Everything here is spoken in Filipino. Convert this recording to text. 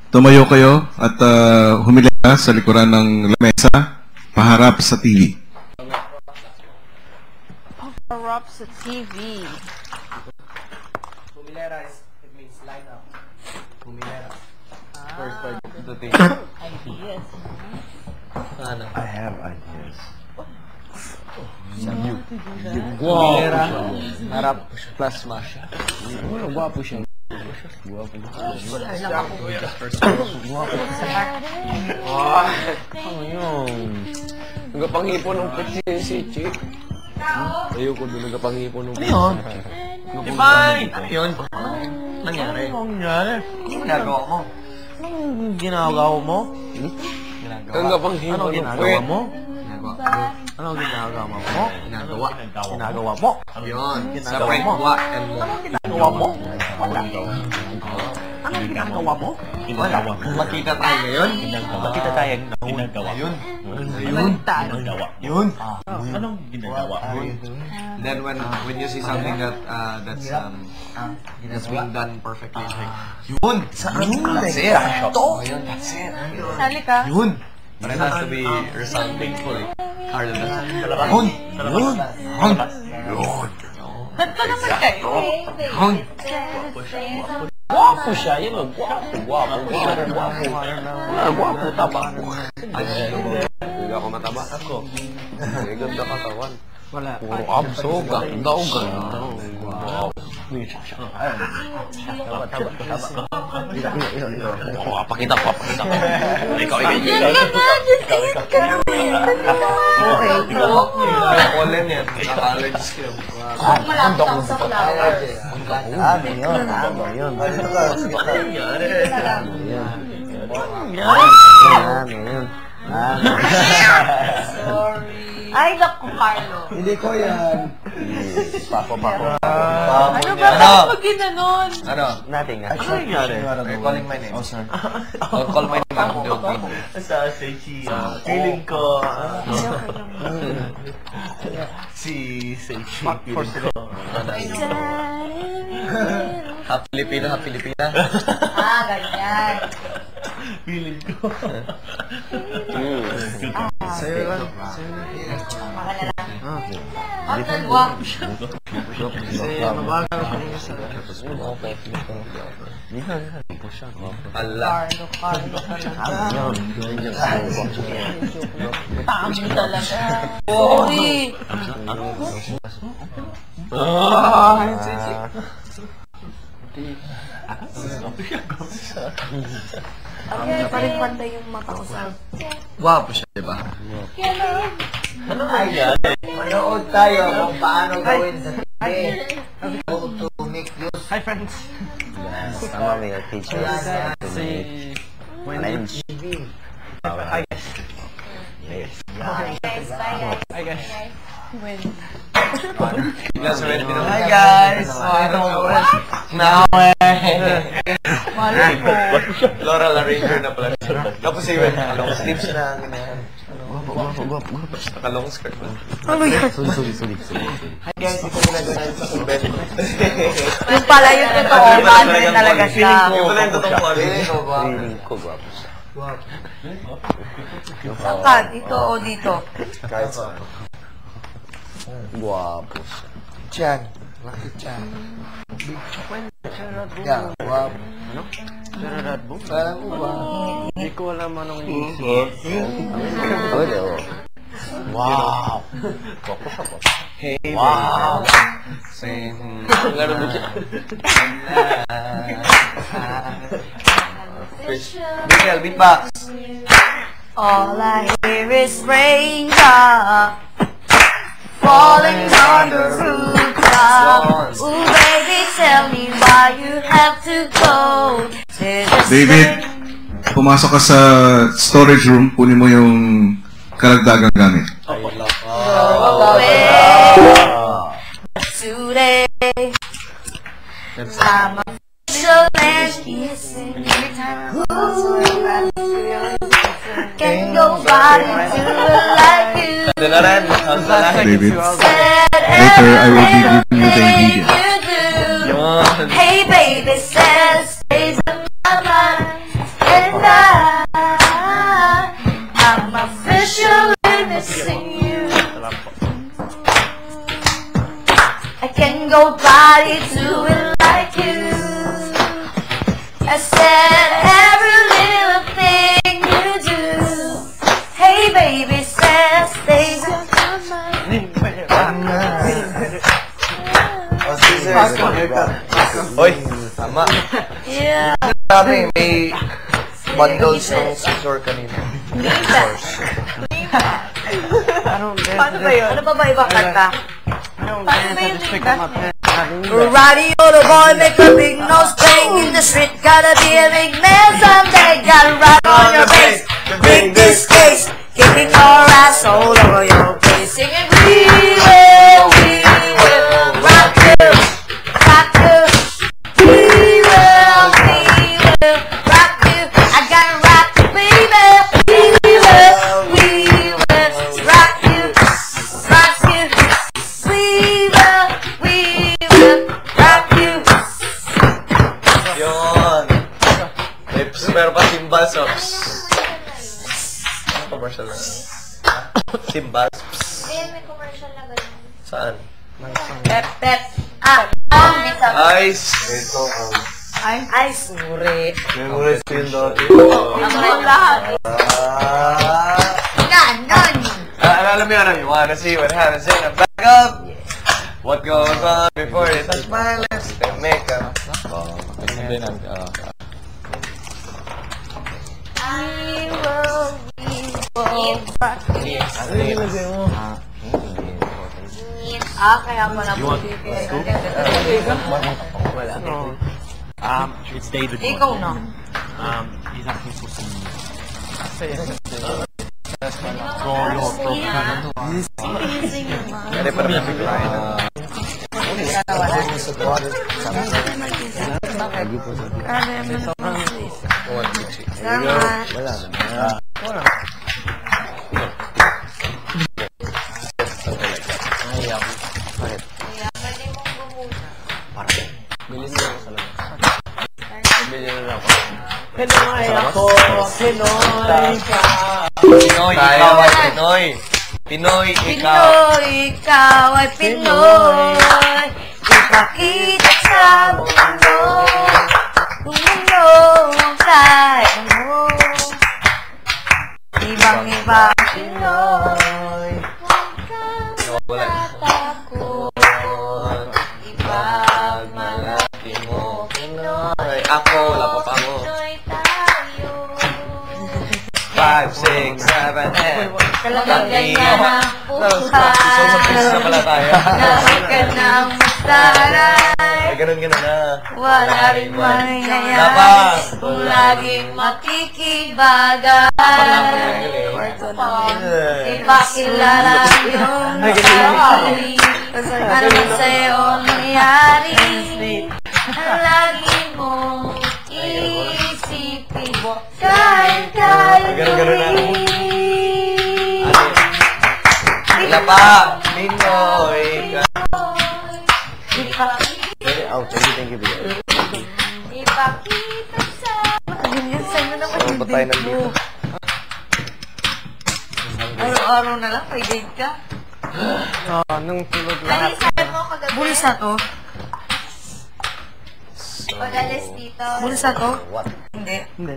tumayo kayo at humilala sa likuran ng lamesa, paharap sa TV. Paharap sa TV. Humilera it means line up. Humilera. First part of the thing. Ideas. I have ideas. Wow! Harap plus smash. Guwapo siya. Ano yun? Nagapanghipo ng putsi si Chick. Ayoko doon nagapanghipo ng putsi. Ano yun? Divine! Ano yun? Nangyari? Anong nangyari? Anong ginagawa mo? Anong ginagawa mo? Nagapanghipo ng putsi. Ano ginagawa mo? Ginagawa mo? Yun. Separate what and mo. Ginagawa mo? Anong ginagawa mo? Makita tayo ngayon? Makita tayo Ginagawa. Yun. Ginagawa. Yun. Anong ginagawa? Then when you see something that's being done perfectly, it's like, yun! That's it! Yun, that's it! Sali ka? Yun! But it has to be resounding fully. Harder than Yun! Yun! Yun! Yun! Ganto naman kayo. Yun! Guwapo siya! Yun o! Guwapo! Guwapo! Taba! Hindi ako mataba. Ako. May ganda katawan. Wala. Puro abs o. Ganda o. Ganda o. Wow. Pakita ko. Ikaw. Colin yan. College skill. Malapit sa flower. Yun. Sorry. Ay, naku, Carlo. Hindi ko yan. Pako. Ano ba? Bakit pag ginanon? Ano? Nothing. Ano nangyari? Calling my name. Oh, sorry. Call my name. I'm joking. Sa Seichi, feeling ko, si Seichi, feeling ko, Pilipina. Ah, ganyan. feeling ko. Sa'yo lang. Baka na lang. Ang dalawa. Sa'yo, mabagal ko rin sa... Allah. Carlo talaga. Tami talaga. Sorry. Ay, paling panday yung mata ko sa... Guwapo siya, diba? Ano nangyari? Manood tayo kung paano gawin sa TV. How to make use. Hi, friends. Tama, may teacher. TV. Hi, guys. Hi, guys. When... Hi, guys! Now, Malay mo. Laura Ranger na pala. Tapos si Wen, long sleeves na. Guwapo. Naka-long skirt na. Sorry. Hi guys, ito ginagawa sa bed. Yung pala yung totoo, madre talaga siya. Yung pala yung totoo ko. Feeling ko guwapo siya. Saan ka? Dito o dito? Kahit saan. Guwapo siya. Chan. Bakit Chan? Yeah, wow. Ano? Alam mo ba? Hindi ko alam anong isip. Wow! Guwapo siya po. Hey, wow! Same. Laro mo siya. Miguel, beatbox! All I hear is raindrop falling on the rooftop. Ooh, baby, tell me why you have to go. David, pumasok ka sa storage room, kunin mo yung karagdagang gamit. Today, I'm official and kissing every time can't go body to like you. David, later I will be giving you the ingredients. Hey baby, says stays in my mind. I said every little thing you do. Hey baby, says things. Oy, tama. Yeah. Sabi, may bundles ng scissor kanina. Paano ba yun? Ano ba ibang kanta? Paano ba yun? Radio the boy, make a big nose, playing in the street. Gotta be a big man someday. Gotta ride on your face, bring this case, kicking your ass all over your face, singing we will rock you, rock you. We will rock you. I gotta rock you, baby. We will rock you, rock you. We will rock you. Yun. Meron pa Simbas. Commercial lang. Simbas. May commercial na ganun. Saan? Pep, pep. Bisa. Ice. Ito. Ice. Uri. Memories ko yun dati. Ang lahat. Ganon. Alam mo yun, you wanna see what happens in the back up? What goes on before you touch my lips? They make up. We will rock you. Kaya mo na po. It's David. Ikaw na. He's asking for some. Pwede pa naman biglayin na. Pinoy ako, Pinoy ka. Pinoy, ikaw ay Pinoy. Pinoy, ikaw. Pinoy, ikaw ay Pinoy. Ipakita sa mundo kung ano ang kaya mo. Ibang-ibang Pinoy. Huwag kang tatakot. Ipagmalaki mo, Pinoy. Ako, wala pa pa ako. Pinoy tayo. 5, 6, 7, 8. Talagang ganyan ang buhay. So, sa piso na pala tayo. Dapat ka nang magtaray. Ay, ganun na. Wala rin mangyayari Dapat. kung laging makikibagay. Ipakilala yung sarili. Ano man sa'yo nangyari, ang lagi mong iisipin. Kahit Ganun. Wala pa. Pinoy ka. Ipakita sa... Ganyan sa'yo naman So, ba't tayo nandito? Araw-araw na lang, may date ka. Nung tulog lahat. Alisan mo kagabi. Bulsa to? So, Pag-alis dito. Bulsa to? what? Hindi. Hindi.